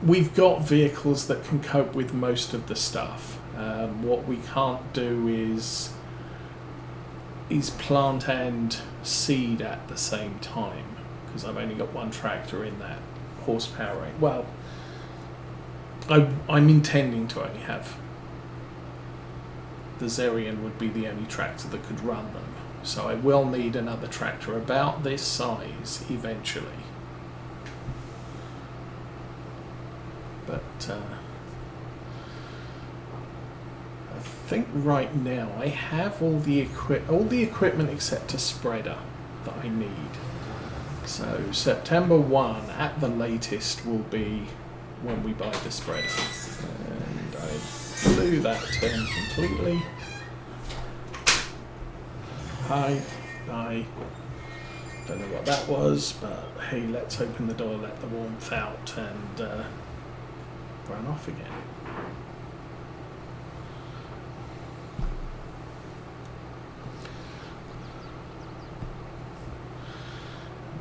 we've got vehicles that can cope with most of the stuff. What we can't do is plant and seed at the same time, because I've only got one tractor in that horsepower range. Well, I'm intending to only have the Zerion would be the only tractor that could run them, so I will need another tractor about this size eventually. But I think right now I have all the equipment except a spreader that I need. So September 1 at the latest will be when we buy the spreader. And I blew that turn completely. Hi. Don't know what that was, but hey, let's open the door, let the warmth out, and run off again.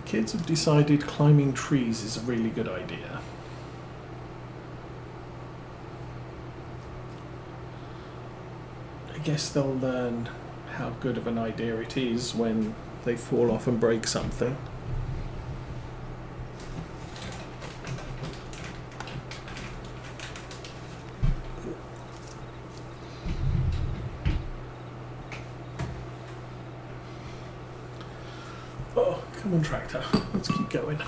Kids have decided climbing trees is a really good idea. I guess they'll learn how good of an idea it is when they fall off and break something. Oh, come on, tractor. Let's keep going.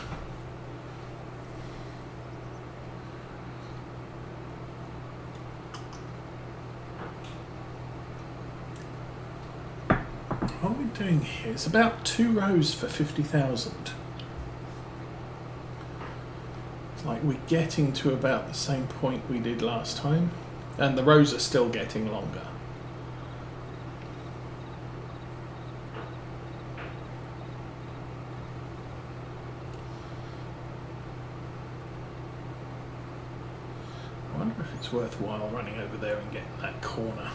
What we're doing here is about 2 rows for 50,000. It's like we're getting to about the same point we did last time, and the rows are still getting longer. I wonder if it's worthwhile running over there and getting that corner.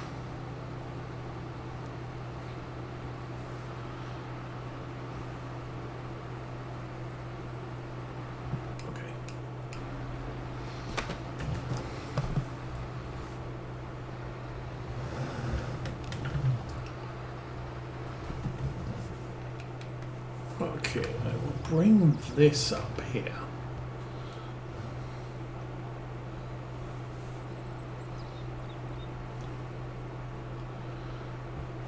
Okay, I will bring this up here.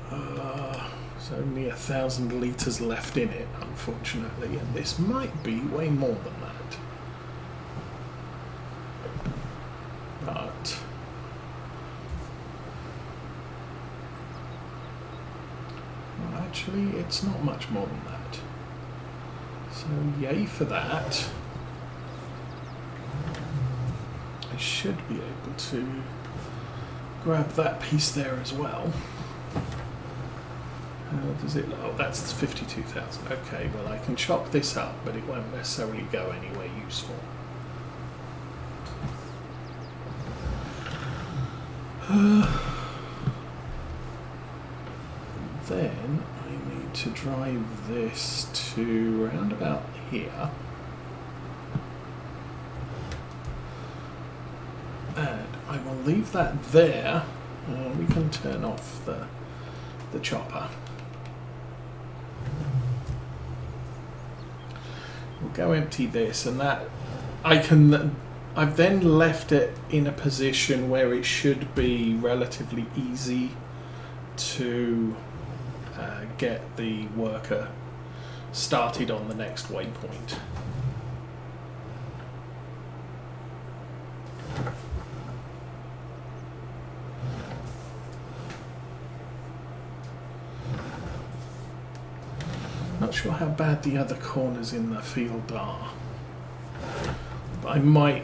There's only 1,000 litres left in it, unfortunately, and this might be way more than that. But well, actually, it's not much more than that. So yay for that. I should be able to grab that piece there as well. How does it? Oh, that's 52,000. Okay, well I can chop this up, but it won't necessarily go anywhere useful. Then I need to drive this to round about here. And I will leave that there. We can turn off the chopper. We'll go empty this, and that I've then left it in a position where it should be relatively easy to get the worker started on the next waypoint. Not sure how bad the other corners in the field are, but I might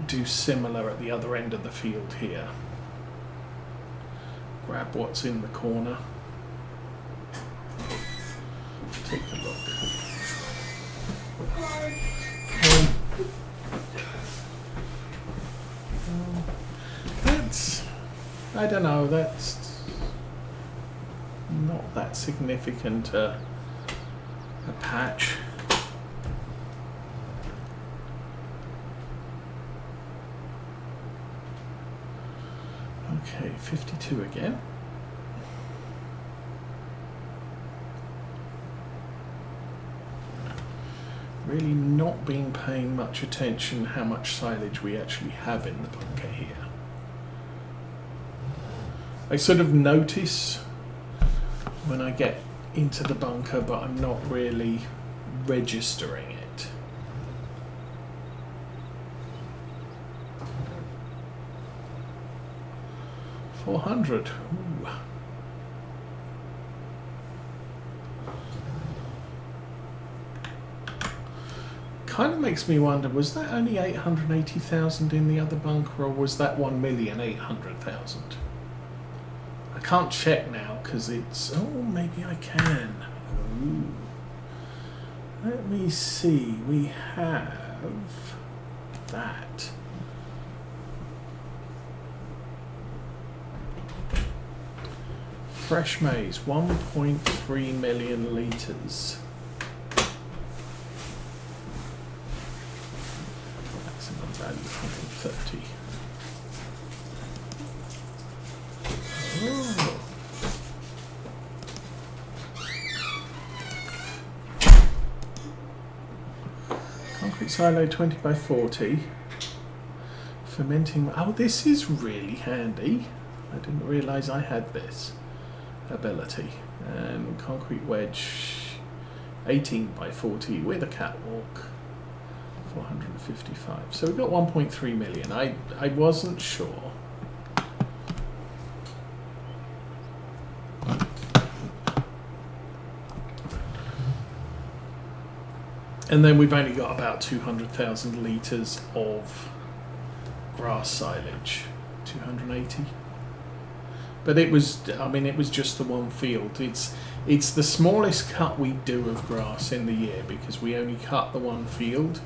do similar at the other end of the field here. Grab what's in the corner. Take a look. That's, I don't know, that's not that significant a patch. Okay, 52 again. Really not been paying much attention how much silage we actually have in the bunker here. I sort of notice when I get into the bunker, but I'm not really registering it. $400. Ooh. Kind of makes me wonder, was that only 880,000 in the other bunker, or was that 1,800,000? I can't check now because it's... Oh, maybe I can. Ooh. Let me see. We have that. Fresh maize, 1.3 million litres. Maximum value 130. Oh. Concrete silo 20 by 40. Fermenting. Oh, this is really handy. I didn't realise I had this ability. And concrete wedge 18 by 40 with a catwalk. 455. So we've got 1.3 million. I wasn't sure. And then we've only got about 200,000 litres of grass silage. 280. But it was, I mean, it was just the one field. It's the smallest cut we do of grass in the year because we only cut the one field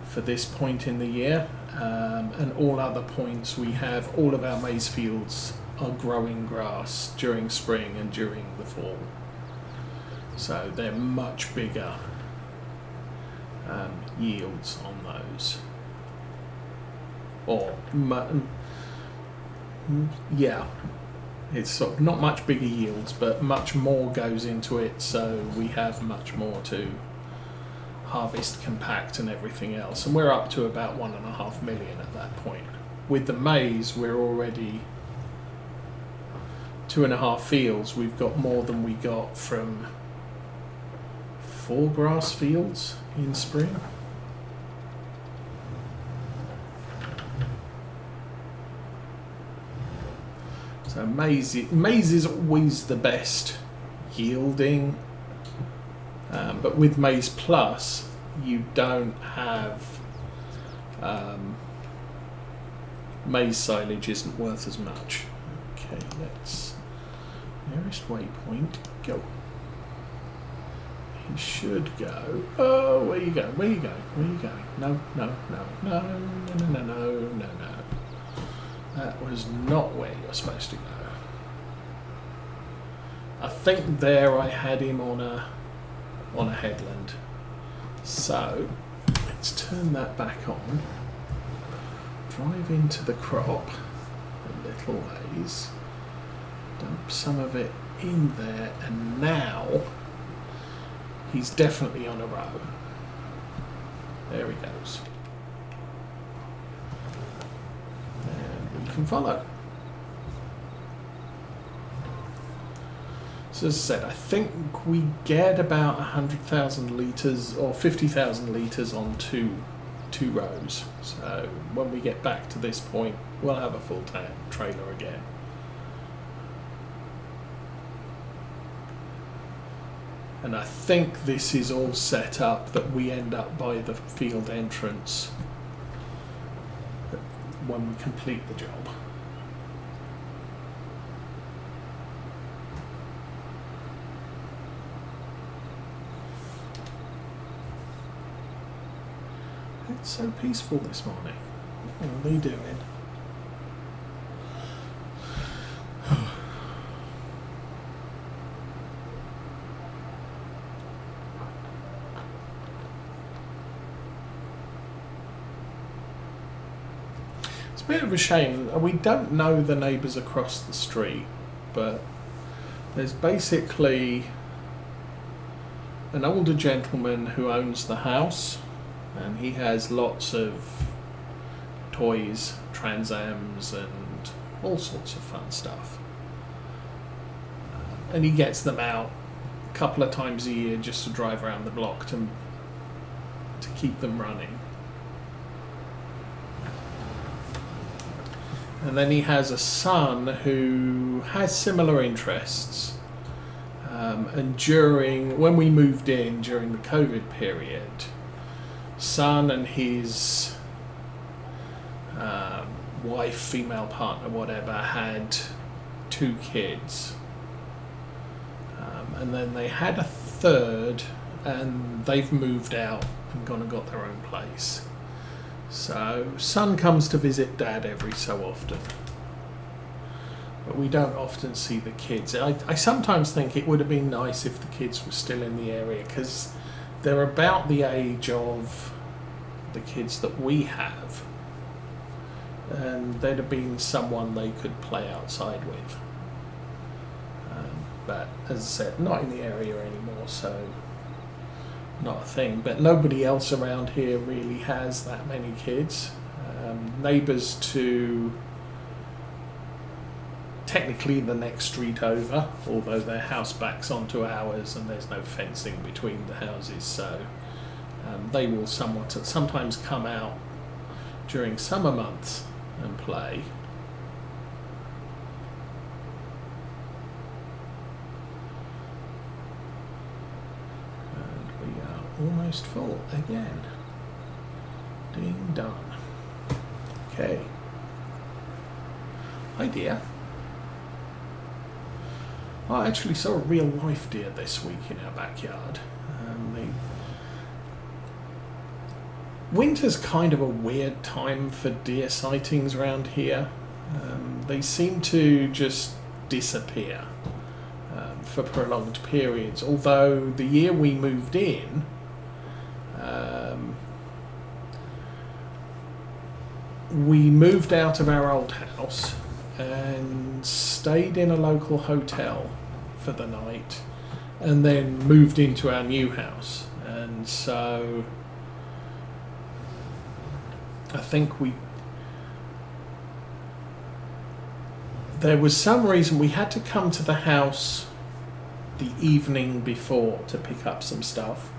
for this point in the year. And all other points we have, all of our maize fields are growing grass during spring and during the fall. So they're much bigger yields on those. Or, yeah. It's sort of not much bigger yields, but much more goes into it, so we have much more to harvest, compact, and everything else. And we're up to about 1.5 million at that point. With the maize, we're already 2.5 fields. We've got more than we got from 4 grass fields in spring. So maize is always the best yielding, but with Maize Plus you don't have maize silage isn't worth as much. Okay, let's nearest waypoint go. He should go. Oh, where you go? Where you go? Where you going? No, no, no, no, no, no, no, no, no, no. That was not where you're supposed to go. I think there I had him on a headland. So let's turn that back on. Drive into the crop a little ways. Dump some of it in there, and now he's definitely on a row. There he goes. And we can follow. So as I said, I think we get about 100,000 litres or 50,000 litres on two rows. So when we get back to this point, we'll have a full trailer again. And I think this is all set up that we end up by the field entrance when we complete the job. It's so peaceful this morning. What are they doing? bit of a shame. We don't know the neighbours across the street, but there's basically an older gentleman who owns the house, and he has lots of toys, Transams, and all sorts of fun stuff. And he gets them out a couple of times a year just to drive around the block to keep them running. And then he has a son who has similar interests. And when we moved in during the COVID period, son and his wife, female partner, whatever, had 2 kids. And then they had a third, and they've moved out and gone and got their own place. So son comes to visit dad every so often, but we don't often see the kids. I sometimes think it would have been nice if the kids were still in the area, because they're about the age of the kids that we have, and there'd have been someone they could play outside with. But as I said, not in the area anymore, so not a thing. But nobody else around here really has that many kids. Neighbours to technically the next street over, although their house backs onto ours and there's no fencing between the houses, so they will sometimes come out during summer months and play. Almost full again. Ding dong. Okay. Hi dear. I actually saw a real life deer this week in our backyard. Winter's kind of a weird time for deer sightings around here. They seem to just disappear for prolonged periods, although the year we moved in, we moved out of our old house and stayed in a local hotel for the night, and then moved into our new house. And so I think there was some reason we had to come to the house the evening before to pick up some stuff,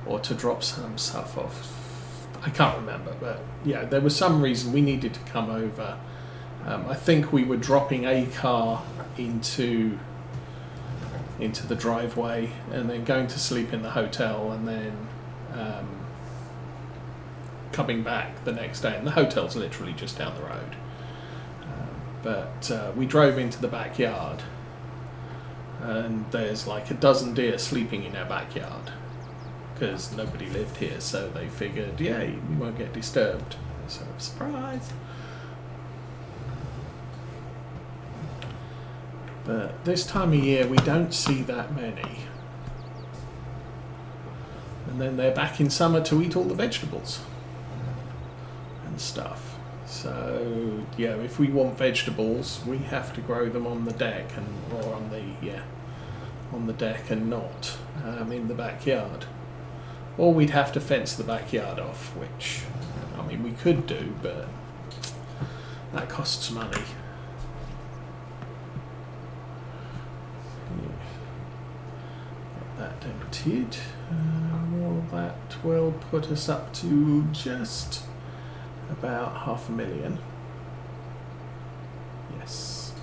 or to drop some stuff off. I can't remember, but yeah, there was some reason we needed to come over. I think we were dropping a car into the driveway and then going to sleep in the hotel, and then coming back the next day. And the hotel's literally just down the road. But we drove into the backyard, and there's like a dozen deer sleeping in our backyard, because nobody lived here, so they figured, yeah, we won't get disturbed. So, surprise! But this time of year, we don't see that many. And then they're back in summer to eat all the vegetables and stuff. So, yeah, if we want vegetables, we have to grow them on the deck, or on the deck, and not in the backyard. Or we'd have to fence the backyard off, which, I mean, we could do, but that costs money. Get that emptied. Well, that will put us up to just about 500,000. Yes.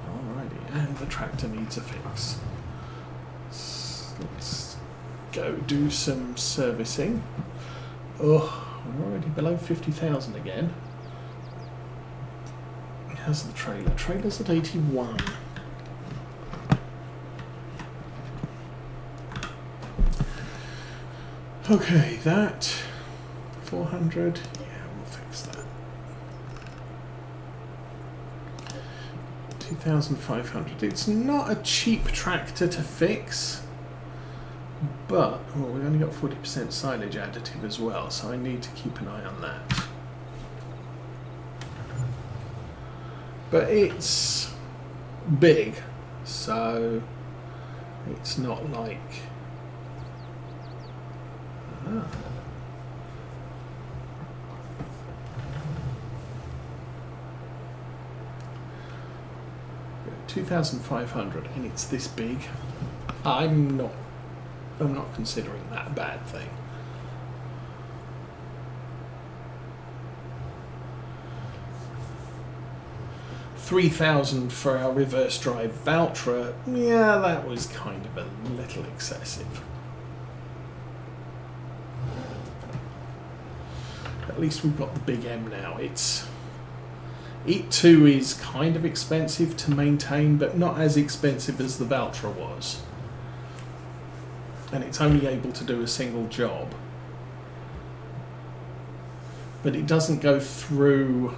Alrighty, and the tractor needs a fix. Let's go do some servicing. Oh, we're already below 50,000 again. How's the trailer? Trailer's at 81. Okay, that 400. Yeah, we'll fix that. 2,500. It's not a cheap tractor to fix, But well, we've only got 40% silage additive as well, so I need to keep an eye on that. But it's big, so it's not like... 2,500, and it's this big. I'm not considering that a bad thing. $3,000 for our reverse drive Valtra. Yeah, that was kind of a little excessive. At least we've got the big M now. It too is kind of expensive to maintain, but not as expensive as the Valtra was. And it's only able to do a single job. But it doesn't go through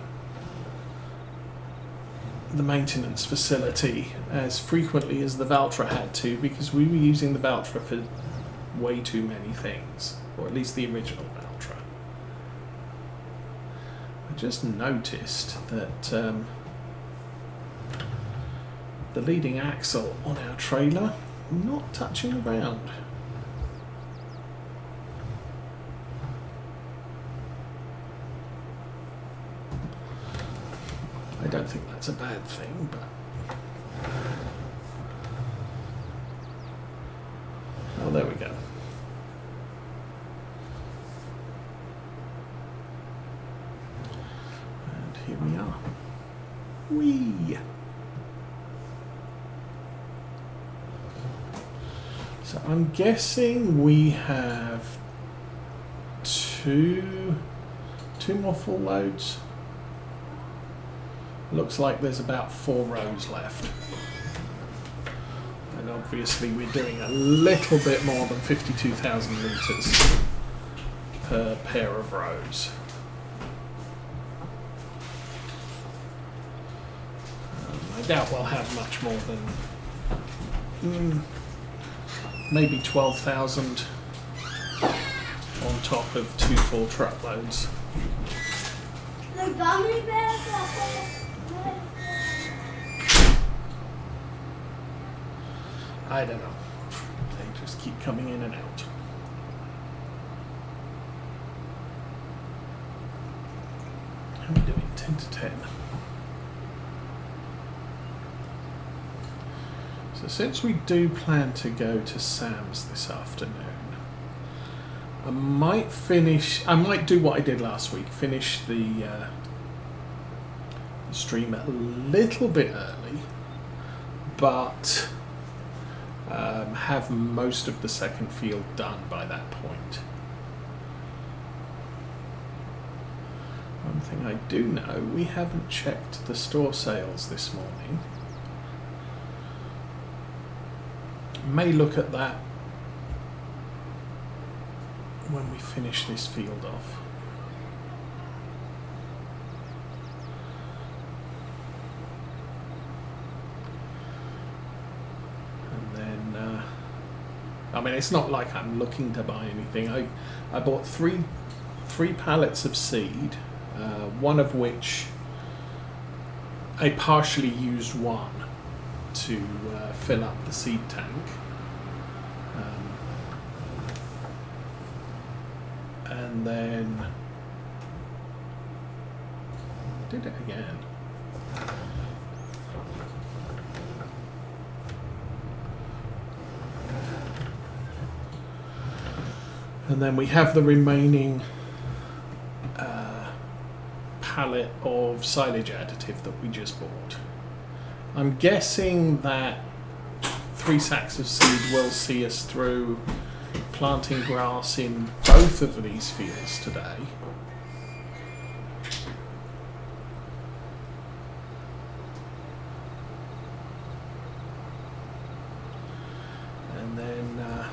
the maintenance facility as frequently as the Valtra had to, because we were using the Valtra for way too many things, or at least the original Valtra. I just noticed that the leading axle on our trailer not touching around. I don't think that's a bad thing, but... Oh, there we go. And here we are. Whee! So I'm guessing we have two more full loads. Looks like there's about 4 rows left. And obviously we're doing a little bit more than 52,000 litres per pair of rows. I doubt we'll have much more than maybe 12,000 on top of 2 full truckloads. I don't know. They just keep coming in and out. How are we doing? 10 to 10. So since we do plan to go to Sam's this afternoon, I might do what I did last week, finish the stream a little bit early, but have most of the second field done by that point. One thing I do know, we haven't checked the store sales this morning. May look at that when we finish this field off. I mean, it's not like I'm looking to buy anything. I bought three pallets of seed, one of which I partially used one to fill up the seed tank. And then did it again. And then we have the remaining pallet of silage additive that we just bought. I'm guessing that 3 sacks of seed will see us through planting grass in both of these fields today. And then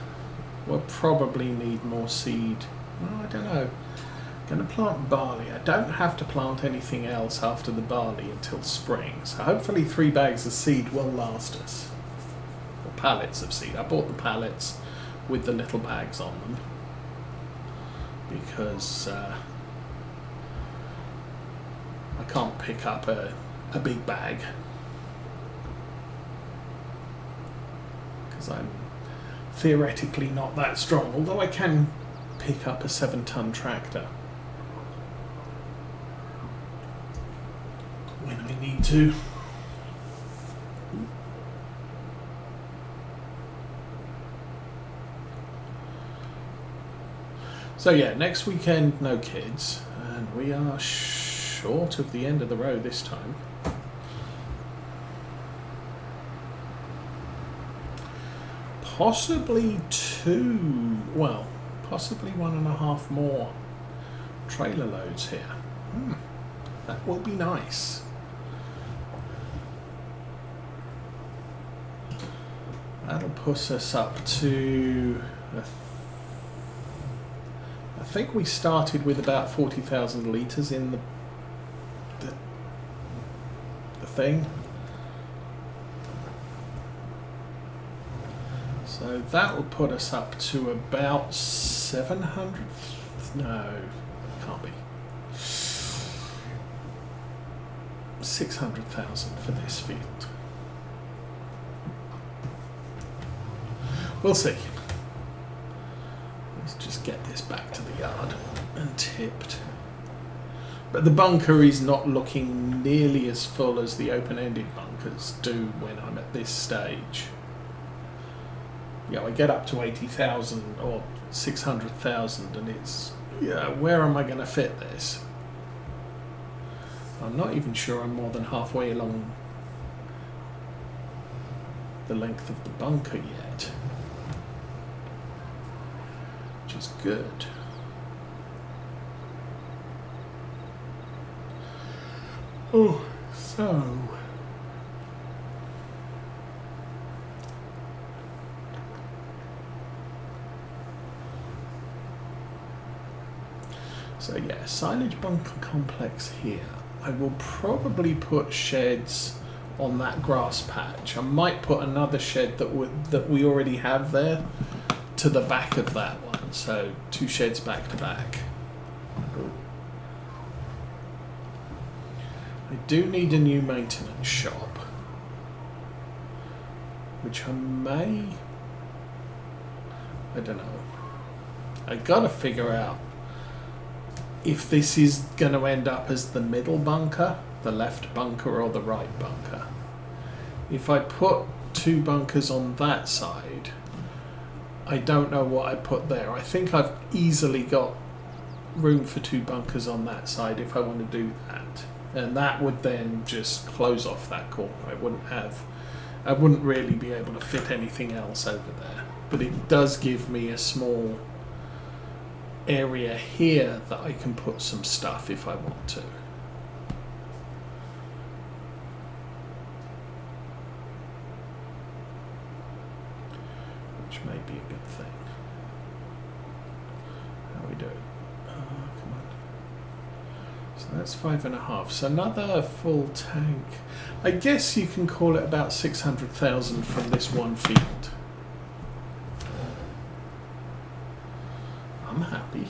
we'll probably need more seed. Well, I don't know. I'm going to plant barley. I don't have to plant anything else after the barley until spring. So hopefully 3 bags of seed will last us. Or pallets of seed. I bought the pallets with the little bags on them, because I can't pick up a big bag, because I'm theoretically not that strong, although I can pick up a 7-ton tractor when I need to. So yeah, next weekend no kids, and we are short of the end of the road this time. Possibly possibly 1.5 more trailer loads here. That will be nice. That'll push us up to, I think we started with about 40,000 litres in the thing. So that will put us up to about 700. No, can't be. 600,000 for this field. We'll see. Let's just get this back to the yard and tipped. But the bunker is not looking nearly as full as the open-ended bunkers do when I'm at this stage. I get up to 80,000 or 600,000 and it's, where am I going to fit this? I'm not even sure I'm more than halfway along the length of the bunker yet, which is good. Oh, So yeah, silage bunker complex here. I will probably put sheds on that grass patch. I might put another shed that we already have there to the back of that one. So 2 sheds back to back. I do need a new maintenance shop, which I don't know. I gotta figure out if this is going to end up as the middle bunker, the left bunker or the right bunker. If I put 2 bunkers on that side, I don't know what I put there. I think I've easily got room for 2 bunkers on that side if I want to do that. And that would then just close off that corner. I wouldn't really be able to fit anything else over there. But it does give me a small area here that I can put some stuff if I want to. Which may be a good thing. How are we doing? Come on. So that's 5.5. So another full tank. I guess you can call it about 600,000 from this one field. I'm happy.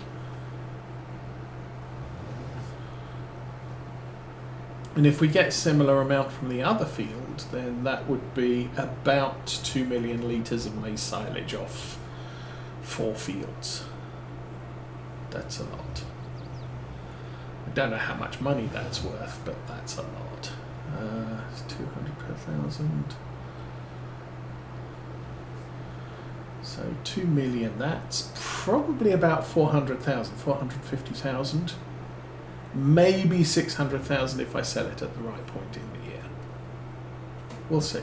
And if we get similar amount from the other field, then that would be about 2 million litres of maize silage off 4 fields. That's a lot. I don't know how much money that's worth, but that's a lot. It's 200 per thousand. So 2 million, that's probably about 400,000, 450,000. Maybe 600,000 if I sell it at the right point in the year. We'll see.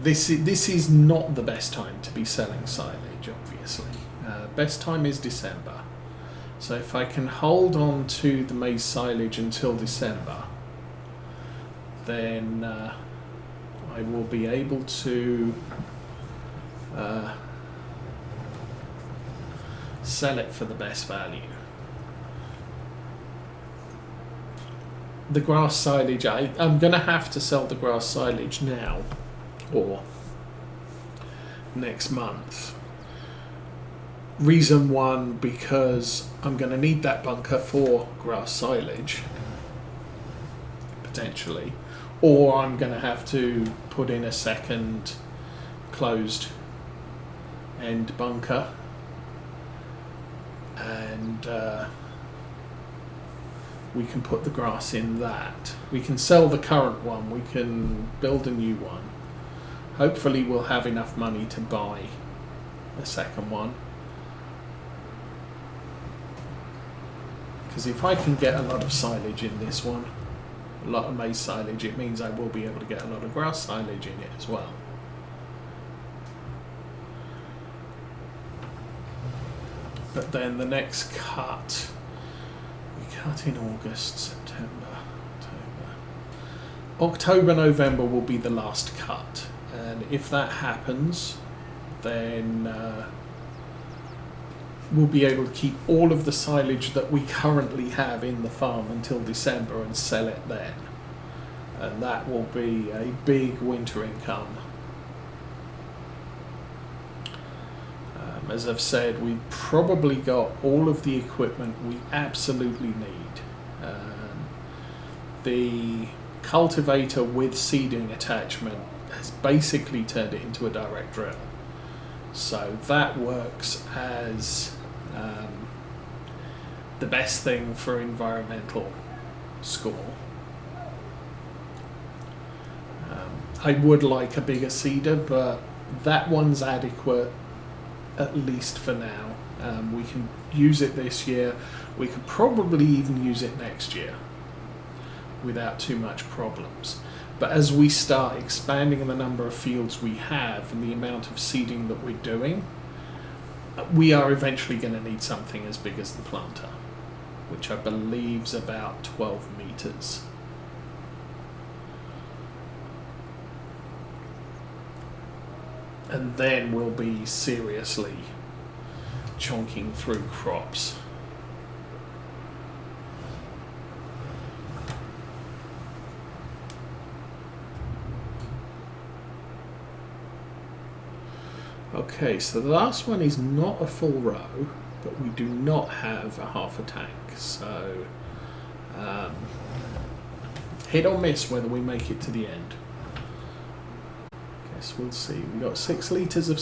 This is not the best time to be selling silage, obviously. Best time is December. So if I can hold on to the maize silage until December, then I will be able to sell it for the best value. the grass silage, I'm going to have to sell the grass silage now or next month. Reason one, because I'm going to need that bunker for grass silage, potentially, or I'm going to have to put in a second closed end bunker, and we can put the grass in that. We can sell the current one, we can build a new one. Hopefully we'll have enough money to buy a second one. Because if I can get a lot of silage in this one, a lot of maize silage, it means I will be able to get a lot of grass silage in it as well. But then the next cut, we cut in August, September, October, November will be the last cut. And if that happens, then we'll be able to keep all of the silage that we currently have in the farm until December and sell it then. And that will be a big winter income. As I've said, we probably got all of the equipment we absolutely need. The cultivator with seeding attachment has basically turned it into a direct drill. So that works as the best thing for environmental score. I would like a bigger seeder, but that one's adequate, at least for now. We can use it this year. We could probably even use it next year without too much problems. But as we start expanding the number of fields we have and the amount of seeding that we're doing, we are eventually going to need something as big as the planter, which I believe is about 12 meters. And then we'll be seriously chonking through crops. Okay, so the last one is not a full row, but we do not have a half a tank, so hit or miss whether we make it to the end. Guess we'll see. We've got 6 litres of